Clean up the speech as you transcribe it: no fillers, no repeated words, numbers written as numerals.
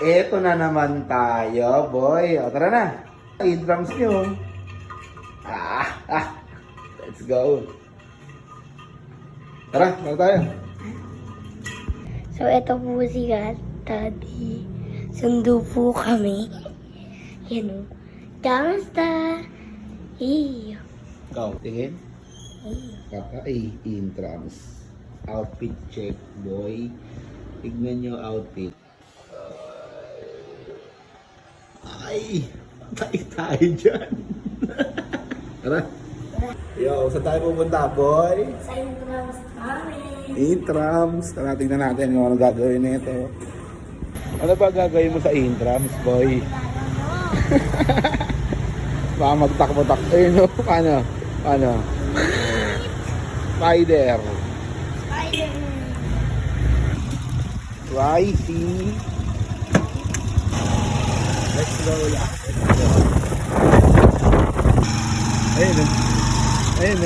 Eto na naman tayo, boy. O, tara na. I-drums nyo. Let's go. Tara, tara tayo. So, ito po si Daddy. Sundo po kami. Yan o. Kamusta? Iyo. Ikaw, tingin. Kaka, in-drums. Outfit check, boy. Tignan nyo outfit. Ay! Patay tayo dyan. Tara. Yo, saan tayo pupunta, boy? Sa intrams namin. Intrams. Tara, tignan natin kung ano gagawin nito. Ano ba gagawin mo sa intrams, boy? Baka magtakbo-takbo. Eh, no? Paano? Paano? Spider. YC. Let's go. Ayun. Ayun.